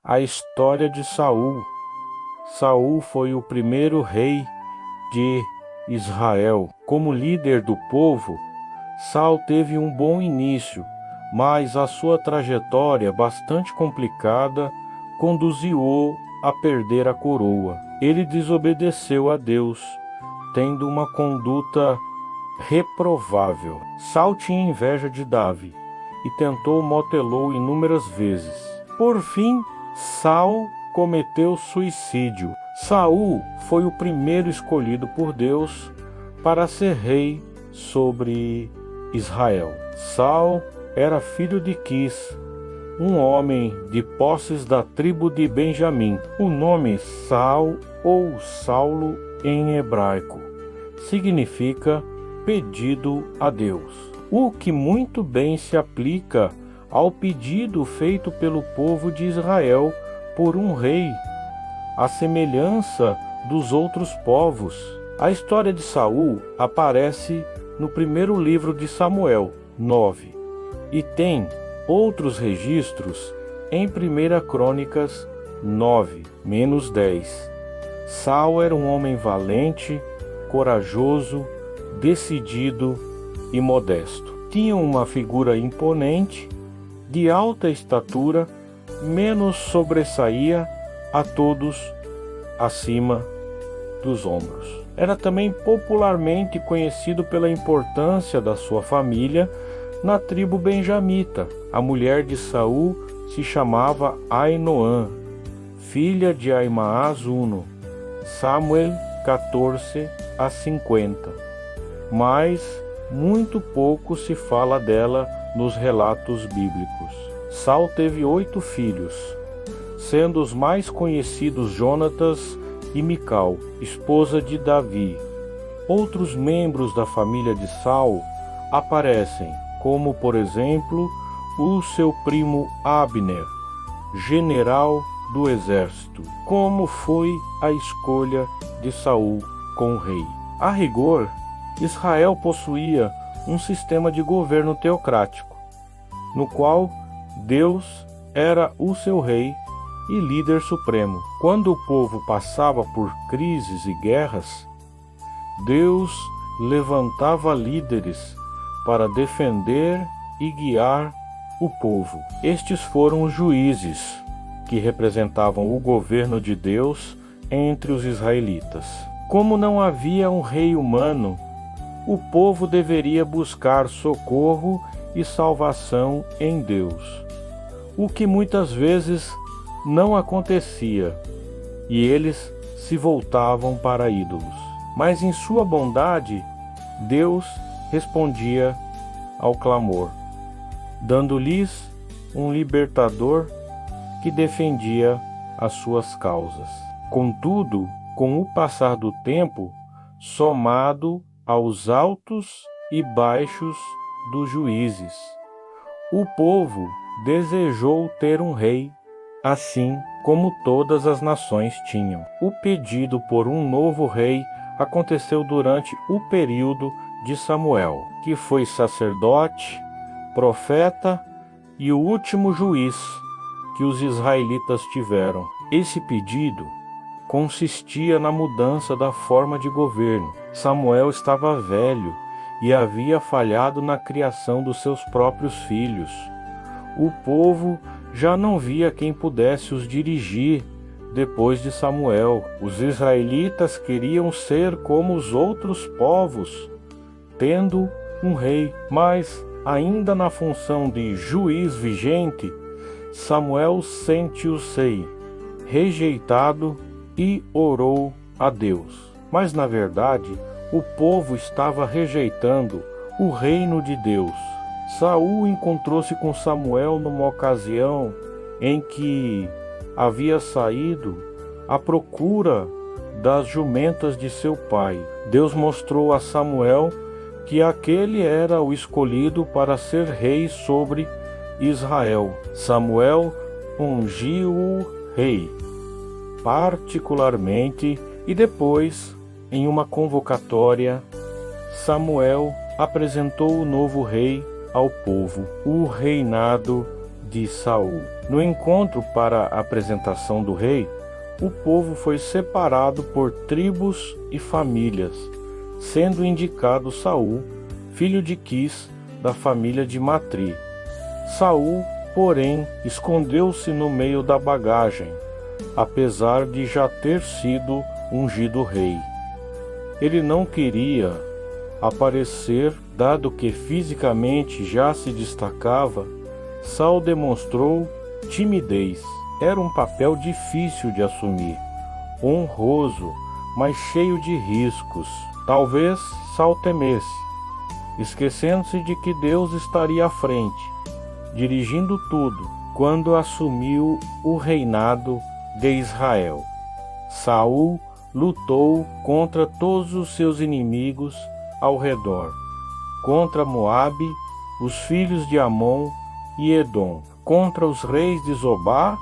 a história de Saul. Saul foi o primeiro rei de Israel. Como líder do povo, Saul teve um bom início, mas a sua trajetória bastante complicada conduziu-o a perder a coroa. Ele desobedeceu a Deus, tendo uma conduta reprovável. Saul tinha inveja de Davi e tentou motê-lo inúmeras vezes. Por fim, Saul cometeu suicídio. Saul foi o primeiro escolhido por Deus para ser rei sobre Israel. Saul era filho de Quis, um homem de posses da tribo de Benjamim. O nome Saul ou Saulo em hebraico significa pedido a Deus, o que muito bem se aplica ao pedido feito pelo povo de Israel por um rei, à semelhança dos outros povos. A história de Saul aparece no primeiro livro de Samuel, 9, e tem outros registros em 1 Crônicas 9-10. Saul era um homem valente, corajoso, decidido e modesto. Tinha uma figura imponente, de alta estatura, menos sobressaía a todos acima dos ombros. Era também popularmente conhecido pela importância da sua família na tribo benjamita. A mulher de Saul se chamava Ainoã, filha de Aimaas Uno. Samuel 14-50. Mas muito pouco se fala dela nos relatos bíblicos. Saul teve 8 filhos, sendo os mais conhecidos Jonatas e Mical, esposa de Davi. Outros membros da família de Saul aparecem, como por exemplo o seu primo Abner, general do exército. Como foi a escolha de Saul como rei? A rigor, Israel possuía um sistema de governo teocrático, no qual Deus era o seu rei e líder supremo. Quando o povo passava por crises e guerras, Deus levantava líderes para defender e guiar o povo. Estes foram os juízes, que representavam o governo de Deus entre os israelitas. Como não havia um rei humano, o povo deveria buscar socorro e salvação em Deus, o que muitas vezes não acontecia, e eles se voltavam para ídolos. Mas em sua bondade, Deus respondia ao clamor, dando-lhes um libertador que defendia as suas causas. Contudo, com o passar do tempo, somado aos altos e baixos dos juízes, o povo desejou ter um rei, assim como todas as nações tinham. O pedido por um novo rei aconteceu durante o período de Samuel, que foi sacerdote, profeta e o último juiz que os israelitas tiveram. Esse pedido consistia na mudança da forma de governo. Samuel estava velho e havia falhado na criação dos seus próprios filhos. O povo já não via quem pudesse os dirigir depois de Samuel. Os israelitas queriam ser como os outros povos, tendo um rei, mas ainda na função de juiz vigente, Samuel sentiu-se rejeitado e orou a Deus. Mas na verdade, o povo estava rejeitando o reino de Deus. Saul encontrou-se com Samuel numa ocasião em que havia saído à procura das jumentas de seu pai. Deus mostrou a Samuel que aquele era o escolhido para ser rei sobre Israel. Samuel ungiu-o rei, particularmente, e depois, em uma convocatória, Samuel apresentou o novo rei ao povo. O reinado de Saul. No encontro para a apresentação do rei, o povo foi separado por tribos e famílias, sendo indicado Saul, filho de Quis, da família de Matri. Saul, porém, escondeu-se no meio da bagagem, apesar de já ter sido ungido rei. Ele não queria aparecer, dado que fisicamente já se destacava. Saul demonstrou timidez. Era um papel difícil de assumir, honroso, mas cheio de riscos. Talvez Saul temesse, esquecendo-se de que Deus estaria à frente, dirigindo tudo, quando assumiu o reinado de Israel. Saul lutou contra todos os seus inimigos ao redor, contra Moabe, os filhos de Amon e Edom, contra os reis de Zobá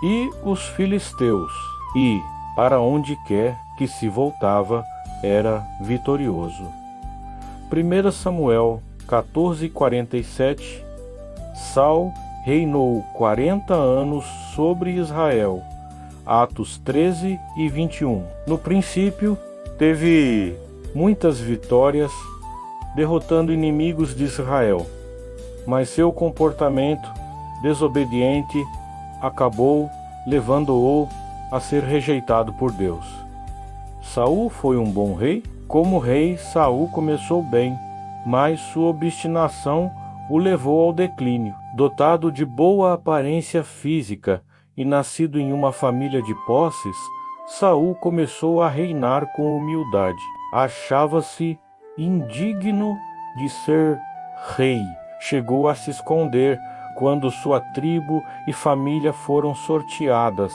e os filisteus, e, para onde quer que se voltava, era vitorioso. 1 Samuel 14:47. Saul reinou 40 anos sobre Israel. Atos 13 e 21. No princípio, teve muitas vitórias, derrotando inimigos de Israel, mas seu comportamento desobediente acabou levando-o a ser rejeitado por Deus. Saul foi um bom rei? Como rei, Saul começou bem, mas sua obstinação o levou ao declínio. Dotado de boa aparência física e nascido em uma família de posses, Saul começou a reinar com humildade. Achava-se indigno de ser rei. Chegou a se esconder quando sua tribo e família foram sorteadas,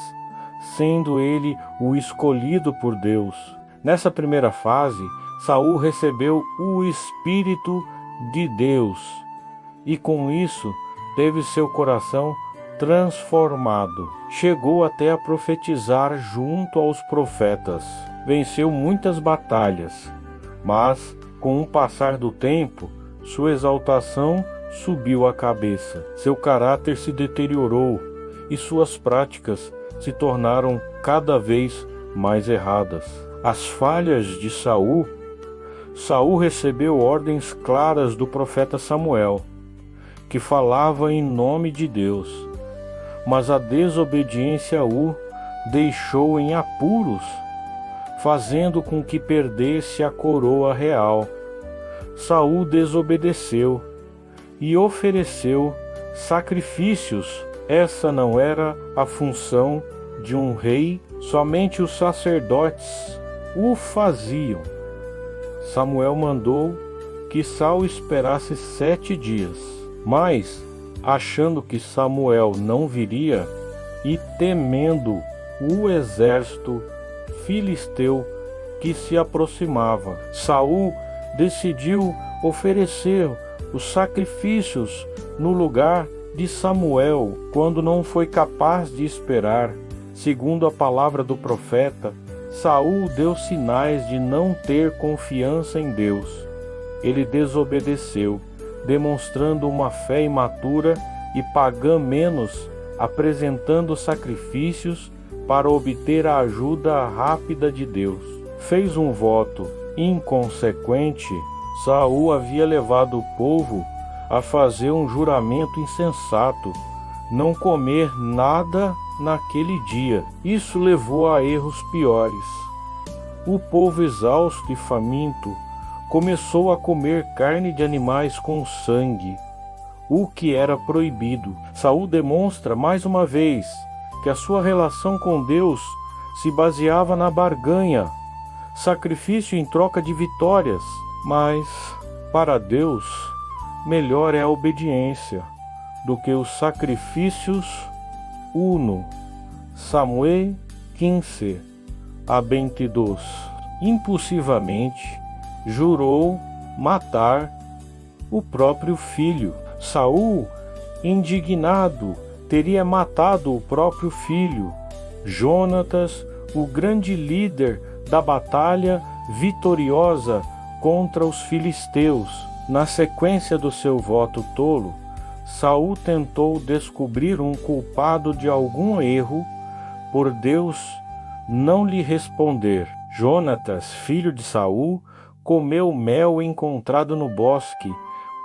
sendo ele o escolhido por Deus. Nessa primeira fase, Saul recebeu o Espírito de Deus e com isso teve seu coração transformado. Chegou até a profetizar junto aos profetas. Venceu muitas batalhas, mas com o passar do tempo, sua exaltação subiu a cabeça. Seu caráter se deteriorou e suas práticas se tornaram cada vez mais erradas. As falhas de Saul recebeu ordens claras do profeta Samuel, que falava em nome de Deus, mas a desobediência o deixou em apuros, fazendo com que perdesse a coroa real. Saul desobedeceu e ofereceu sacrifícios. Essa não era a função de um rei, somente os sacerdotes o faziam. Samuel mandou que Saul esperasse 7 dias, mas, achando que Samuel não viria e temendo o exército filisteu que se aproximava, Saul decidiu oferecer os sacrifícios no lugar de Samuel, quando não foi capaz de esperar. Segundo a palavra do profeta, Saul deu sinais de não ter confiança em Deus. Ele desobedeceu, demonstrando uma fé imatura e pagã menos, apresentando sacrifícios para obter a ajuda rápida de Deus. Fez um voto inconsequente. Saul havia levado o povo a fazer um juramento insensato, não comer nada naquele dia. Isso levou a erros piores. O povo, exausto e faminto, começou a comer carne de animais com sangue, o que era proibido. Saul demonstra mais uma vez que a sua relação com Deus se baseava na barganha, sacrifício em troca de vitórias. Mas, para Deus, melhor é a obediência do que os sacrifícios. 1 Samuel 15 a 22. Impulsivamente jurou matar o próprio filho. Saul, indignado, teria matado o próprio filho. Jonatas, o grande líder da batalha vitoriosa contra os filisteus. Na sequência do seu voto tolo, Saul tentou descobrir um culpado de algum erro, por Deus não lhe responder. Jonatas, filho de Saul, comeu mel encontrado no bosque,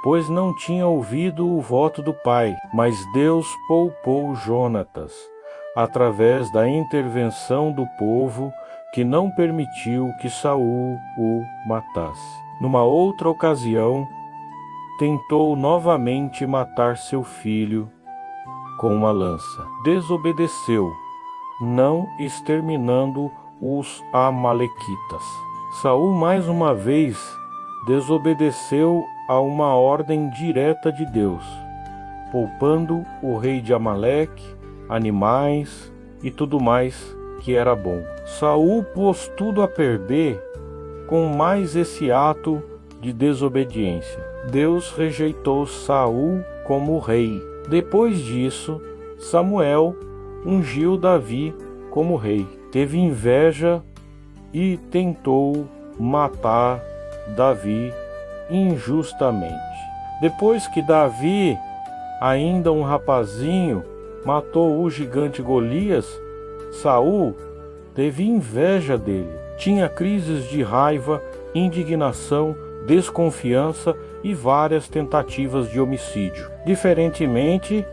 pois não tinha ouvido o voto do pai. Mas Deus poupou Jonatas, através da intervenção do povo, que não permitiu que Saul o matasse. Numa outra ocasião, tentou novamente matar seu filho com uma lança. Desobedeceu, não exterminando os amalequitas. Saul mais uma vez desobedeceu a uma ordem direta de Deus, poupando o rei de Amaleque, animais e tudo mais que era bom. Saul pôs tudo a perder com mais esse ato de desobediência. Deus rejeitou Saul como rei. Depois disso, Samuel ungiu Davi como rei. Teve inveja e tentou matar Davi injustamente. Depois que Davi, ainda um rapazinho, matou o gigante Golias, Saul teve inveja dele. Tinha crises de raiva, indignação, desconfiança e várias tentativas de homicídio. Diferentemente,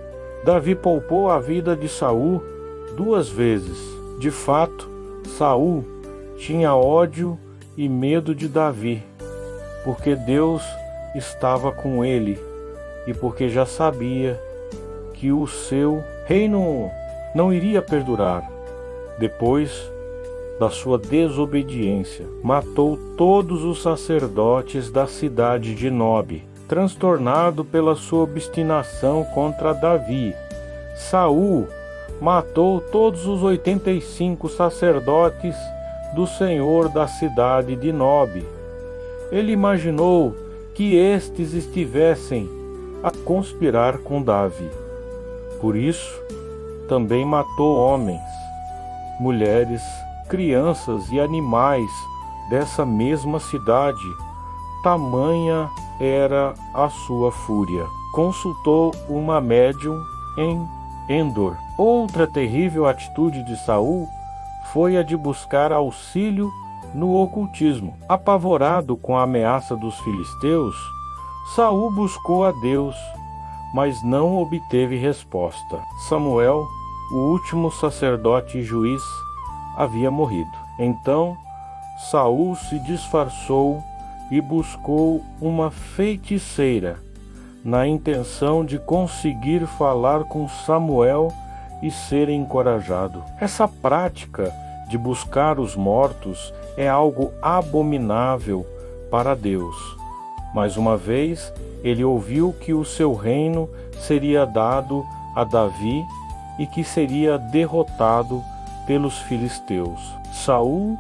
Davi poupou a vida de Saul 2 vezes. De fato, Saul tinha ódio e medo de Davi, porque Deus estava com ele e porque já sabia que o seu reino não iria perdurar. Depois da sua desobediência, matou todos os sacerdotes da cidade de Nobe. Transtornado pela sua obstinação contra Davi, Saul matou todos os 85 sacerdotes do Senhor da cidade de Nobe. Ele imaginou que estes estivessem a conspirar com Davi. Por isso, também matou homens, mulheres, crianças e animais dessa mesma cidade. Tamanha era a sua fúria. Consultou uma médium em Endor. Outra terrível atitude de Saul foi a de buscar auxílio no ocultismo. Apavorado com a ameaça dos filisteus, Saul buscou a Deus, mas não obteve resposta. Samuel, o último sacerdote e juiz, havia morrido. Então Saul se disfarçou e buscou uma feiticeira, na intenção de conseguir falar com Samuel e ser encorajado. Essa prática de buscar os mortos é algo abominável para Deus. Mais uma vez, ele ouviu que o seu reino seria dado a Davi e que seria derrotado pelos filisteus. Saul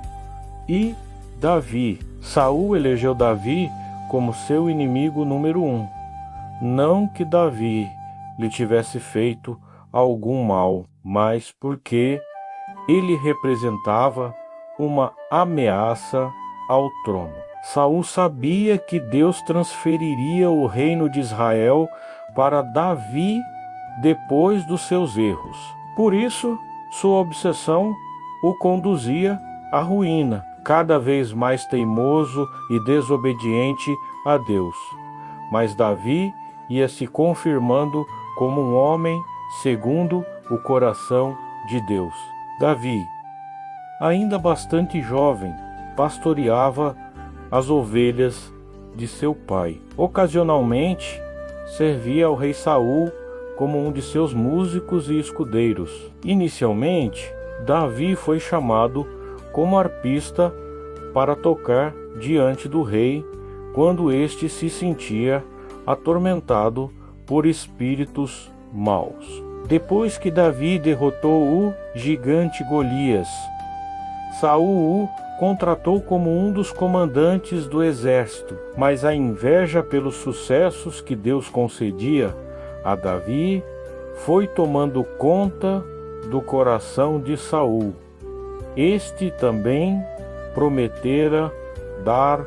e Davi. Saul elegeu Davi como seu inimigo número 1. Não que Davi lhe tivesse feito algum mal, mas porque ele representava uma ameaça ao trono. Saul sabia que Deus transferiria o reino de Israel para Davi depois dos seus erros. Por isso, sua obsessão o conduzia à ruína, cada vez mais teimoso e desobediente a Deus. Mas Davi ia se confirmando como um homem segundo o coração de Deus. Davi, ainda bastante jovem, pastoreava as ovelhas de seu pai. Ocasionalmente, servia ao rei Saul como um de seus músicos e escudeiros. Inicialmente, Davi foi chamado como arpista para tocar diante do rei quando este se sentia atormentado por espíritos maus. Depois que Davi derrotou o gigante Golias, Saul o contratou como um dos comandantes do exército, mas a inveja pelos sucessos que Deus concedia a Davi foi tomando conta do coração de Saul. Este também prometera dar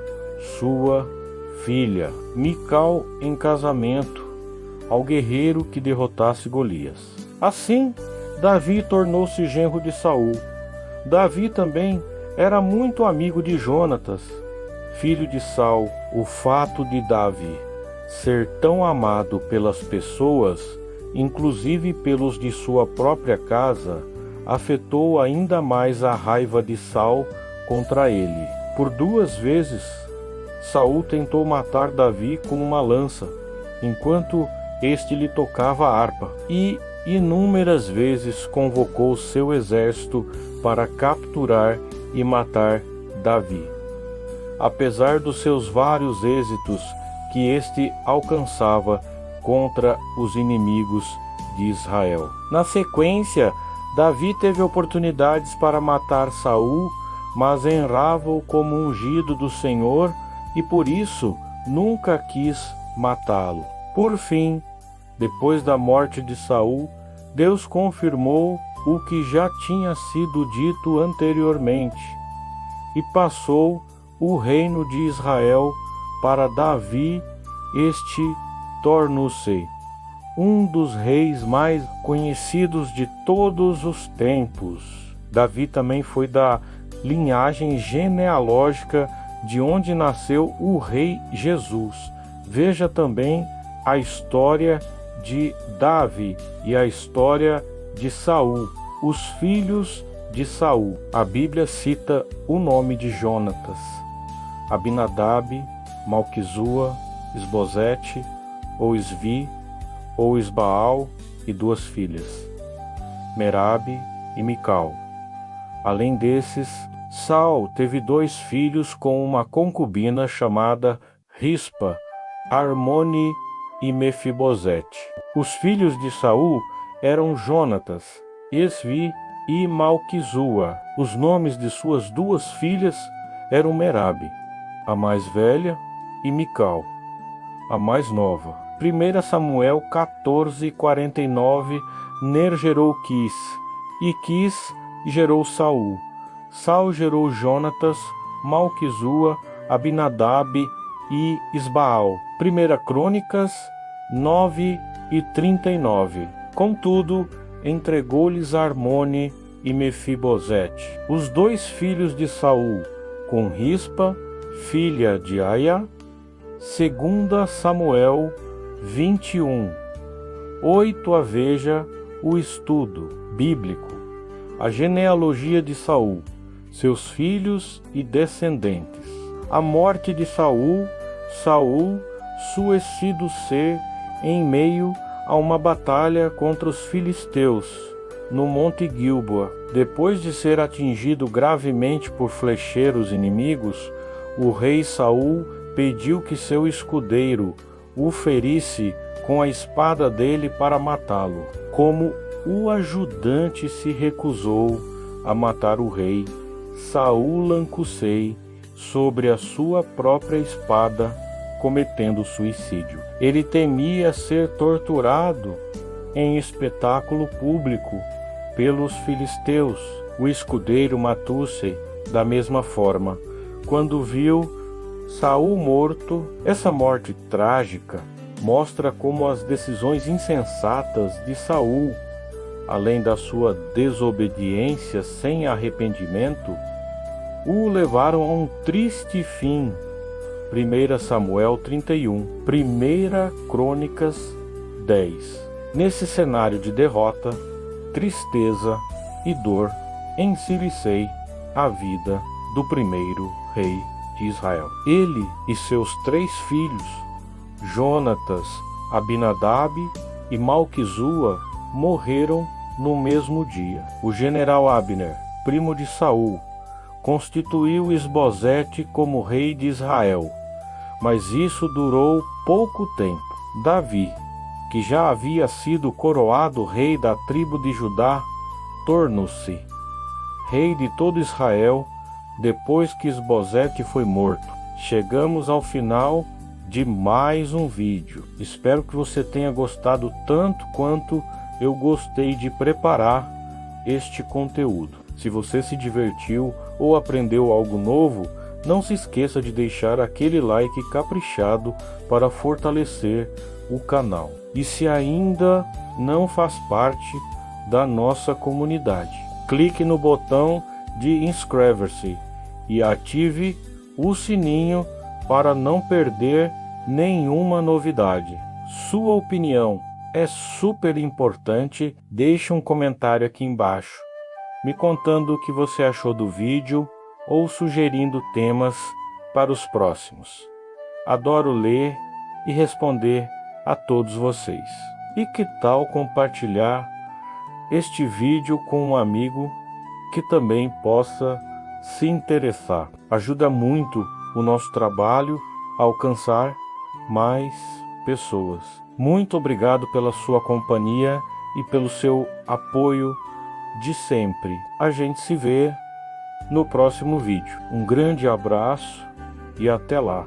sua filha Mical em casamento ao guerreiro que derrotasse Golias. Assim, Davi tornou-se genro de Saul. Davi também era muito amigo de Jonatas, filho de Saul. O fato de Davi ser tão amado pelas pessoas, inclusive pelos de sua própria casa, afetou ainda mais a raiva de Saul contra ele. Por 2 vezes, Saul tentou matar Davi com uma lança, enquanto este lhe tocava a harpa, e inúmeras vezes convocou seu exército para capturar e matar Davi. Apesar dos seus vários êxitos que este alcançava contra os inimigos de Israel. Na sequência, Davi teve oportunidades para matar Saul, mas honrava-o como ungido do Senhor e por isso nunca quis matá-lo. Por fim, depois da morte de Saul, Deus confirmou o que já tinha sido dito anteriormente e passou o reino de Israel para Davi. Este tornou-se um dos reis mais conhecidos de todos os tempos. Davi também foi da linhagem genealógica de onde nasceu o rei Jesus. Veja também a história de Davi e a história de Saul, os filhos de Saul. A Bíblia cita o nome de Jonatas, Abinadab, Malquizua, Esbozete, ou Isvi, ou Isbaal e 2 filhas, Merabe e Mical. Além desses, Saul teve 2 filhos com uma concubina chamada Rispa, Armone e Mefibosete. Os filhos de Saul eram Jonatas, Isvi e Malquizua. Os nomes de suas 2 filhas eram Merabe, a mais velha, e Mical, a mais nova. 1 Samuel 14:49. Ner gerou Quis, e Quis gerou Saul. Saul gerou Jonatas, Malquizua, Abinadab e Isbaal. 1 Crônicas 9:39. Contudo, entregou-lhes Armone e Mefibosete, os 2 filhos de Saul, com Rispa, filha de Aia. 2 Samuel 21. 8. Veja o estudo bíblico, a genealogia de Saul, seus filhos e descendentes. A morte de Saul sucedido ser em meio a uma batalha contra os filisteus, no Monte Gilboa. Depois de ser atingido gravemente por flecheiros inimigos, o rei Saul pediu que seu escudeiro o ferisse com a espada dele para matá-lo. Como o ajudante se recusou a matar o rei, Saul lancou-se sobre a sua própria espada, cometendo suicídio. Ele temia ser torturado em espetáculo público pelos filisteus. O escudeiro matou-se da mesma forma. Quando viu Saul morto, essa morte trágica mostra como as decisões insensatas de Saul, além da sua desobediência sem arrependimento, o levaram a um triste fim. 1 Samuel 31, 1 Crônicas 10. Nesse cenário de derrota, tristeza e dor, ensilicei a vida do primeiro rei de Israel. Ele e seus 3 filhos, Jonatas, Abinadab e Malquizua, morreram no mesmo dia. O general Abner, primo de Saul, constituiu Isbozete como rei de Israel, mas isso durou pouco tempo. Davi, que já havia sido coroado rei da tribo de Judá, tornou-se rei de todo Israel depois que Isbozete foi morto. Chegamos ao final de mais um vídeo. Espero que você tenha gostado tanto quanto eu gostei de preparar este conteúdo. Se você se divertiu ou aprendeu algo novo, não se esqueça de deixar aquele like caprichado para fortalecer o canal. E se ainda não faz parte da nossa comunidade, clique no botão de inscrever-se e ative o sininho para não perder nenhuma novidade. Sua opinião é super importante. Deixe um comentário aqui embaixo, me contando o que você achou do vídeo ou sugerindo temas para os próximos. Adoro ler e responder a todos vocês. E que tal compartilhar este vídeo com um amigo que também possa se interessar? Ajuda muito o nosso trabalho a alcançar mais pessoas. Muito obrigado pela sua companhia e pelo seu apoio de sempre. A gente se vê no próximo vídeo. Um grande abraço e até lá.